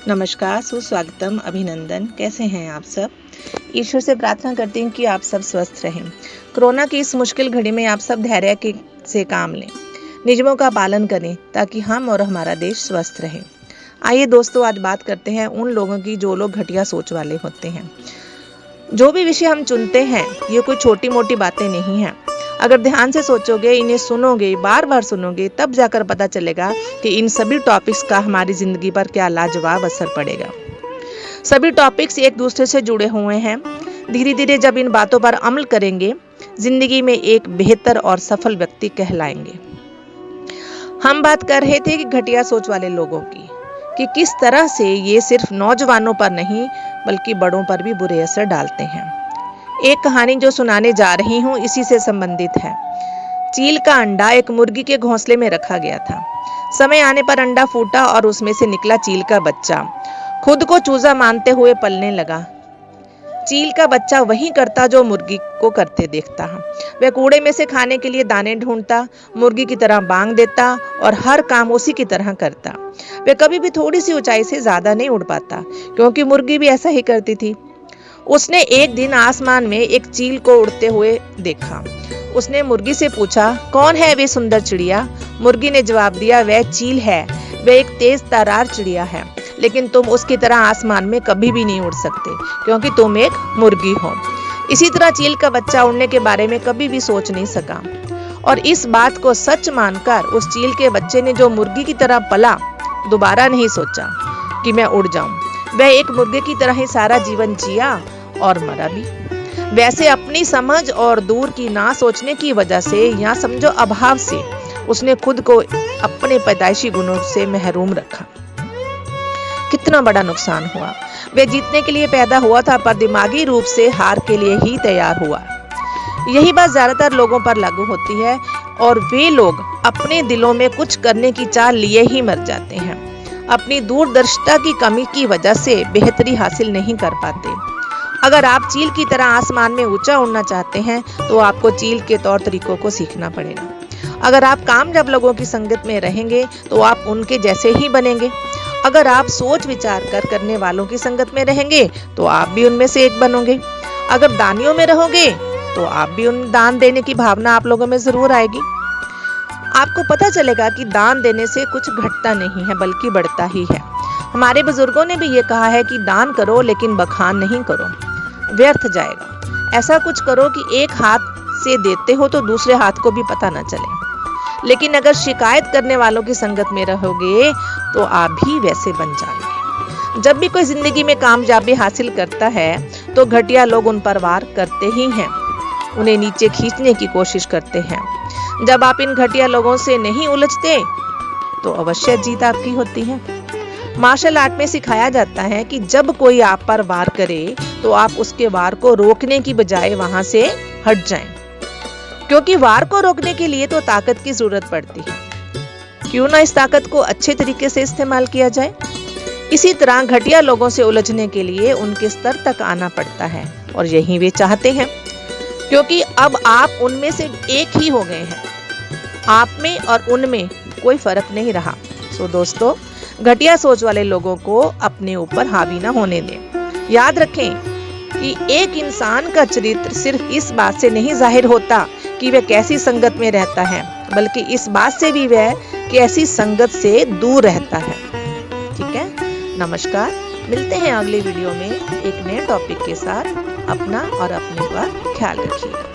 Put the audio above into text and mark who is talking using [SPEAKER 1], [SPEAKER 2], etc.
[SPEAKER 1] नमस्कार, सुस्वागतम, अभिनंदन। कैसे हैं आप सब? ईश्वर से प्रार्थना करती हूँ कि आप सब स्वस्थ रहें। कोरोना की इस मुश्किल घड़ी में आप सब से काम लें, नियमों का पालन करें ताकि हम और हमारा देश स्वस्थ रहे। आइए दोस्तों, आज बात करते हैं उन लोगों की जो लोग घटिया सोच वाले होते हैं। जो भी विषय हम चुनते हैं, ये कोई छोटी मोटी बातें नहीं हैं। अगर ध्यान से सोचोगे, इन्हें सुनोगे, बार बार सुनोगे, तब जाकर पता चलेगा कि इन सभी टॉपिक्स का हमारी जिंदगी पर क्या लाजवाब असर पड़ेगा। सभी टॉपिक्स एक दूसरे से जुड़े हुए हैं। धीरे धीरे जब इन बातों पर अमल करेंगे, जिंदगी में एक बेहतर और सफल व्यक्ति कहलाएंगे। हम बात कर रहे थे कि घटिया सोच वाले लोगों की, कि किस तरह से ये सिर्फ नौजवानों पर नहीं बल्कि बड़ों पर भी बुरे असर डालते हैं। एक कहानी जो सुनाने जा रही हूँ इसी से संबंधित है। चील का अंडा एक मुर्गी के घोंसले में रखा गया था। समय आने पर अंडा फूटा और उसमें से निकला चील का बच्चा। खुद को चूजा मानते हुए पलने लगा। चील का बच्चा वही करता जो मुर्गी को करते देखता। वह कूड़े में से खाने के लिए दाने ढूंढता, मुर्गी की तरह बांग देता और हर काम उसी की तरह करता। वह कभी भी थोड़ी सी ऊंचाई से ज्यादा नहीं उड़ पाता, क्योंकि मुर्गी भी ऐसा ही करती थी। उसने एक दिन आसमान में एक चील को उड़ते हुए देखा। उसने मुर्गी से पूछा, कौन है वे सुंदर चिड़िया? मुर्गी ने जवाब दिया, वह चील है। वह एक तेज तर्रार चिड़िया है, लेकिन तुम उसकी तरह आसमान में कभी भी नहीं उड़ सकते, क्योंकि तुम एक मुर्गी हो। इसी तरह चील का बच्चा उड़ने के बारे में कभी भी सोच नहीं सका, और इस बात को सच मानकर उस चील के बच्चे ने जो मुर्गी की तरह पला, दोबारा नहीं सोचा कि मैं उड़ जाऊं। वह एक मुर्गे की तरह ही सारा जीवन जिया और मरा भी। वैसे अपनी समझ और दूर की ना सोचने की वजह से, या समझो अभाव से, उसने खुद को अपने पैदाइशी गुणों से महरूम रखा। कितना बड़ा नुकसान हुआ। वह जीतने के लिए पैदा हुआ था, पर दिमागी रूप से हार के लिए ही तैयार हुआ। यही बात ज्यादातर लोगों पर लागू होती है, और वे लोग अपने दिलों में कुछ करने की चाह लिए ही मर जाते हैं। अपनी दूरदर्शिता की कमी की वजह से बेहतरी हासिल नहीं कर पाते। अगर आप चील की तरह आसमान में ऊंचा उड़ना चाहते हैं, तो आपको चील के तौर तरीकों को सीखना पड़ेगा। अगर आप कामयाब लोगों की संगत में रहेंगे, तो आप उनके जैसे ही बनेंगे। अगर आप सोच विचार कर करने वालों की संगत में रहेंगे, तो आप भी उनमें से एक बनोगे। अगर दानियों में रहोगे, तो आप भी उन दान देने की भावना आप लोगों में जरूर आएगी। आपको पता चलेगा कि दान देने से कुछ घटता नहीं है, बल्कि बढ़ता ही है। हमारे बुजुर्गों ने भी ये कहा है कि दान करो, लेकिन बखान नहीं करो, व्यर्थ जाएगा। ऐसा कुछ करो कि एक हाथ से देते हो तो दूसरे हाथ को भी पता न चले। लेकिन अगर शिकायत करने वालों की संगत में रहोगे, तो आप भी वैसे बन जाओगे। जब भी कोई जिंदगी में कामयाबी हासिल करता है, तो घटिया लोग उन पर वार करते ही हैं, उन्हें नीचे खींचने की कोशिश करते हैं। जब आप इन घटिया लोगों से नहीं उलझते, तो अवश्य जीत आपकी होती है। मार्शल आर्ट में सिखाया जाता है कि जब कोई आप पर वार करे, तो आप उसके वार को रोकने की बजाय वहां से हट जाएं, क्योंकि वार को रोकने के लिए तो ताकत की जरूरत पड़ती है। क्यों ना इस ताकत को अच्छे तरीके से इस्तेमाल किया जाए। इसी तरह घटिया लोगों से उलझने के लिए उनके स्तर तक आना पड़ता है, और यही वे चाहते हैं, क्योंकि अब आप उनमें से एक ही हो गए हैं। आप में और उनमें कोई फर्क नहीं रहा। सो दोस्तों, घटिया सोच वाले लोगों को अपने ऊपर हावी ना होने दें। याद रखें कि एक इंसान का चरित्र सिर्फ इस बात से नहीं जाहिर होता कि वह कैसी संगत में रहता है, बल्कि इस बात से भी वह कैसी संगत से दूर रहता है। ठीक है, नमस्कार। मिलते हैं अगले वीडियो में एक नए टॉपिक के साथ। अपना और अपने पर ख्याल रखिएगा।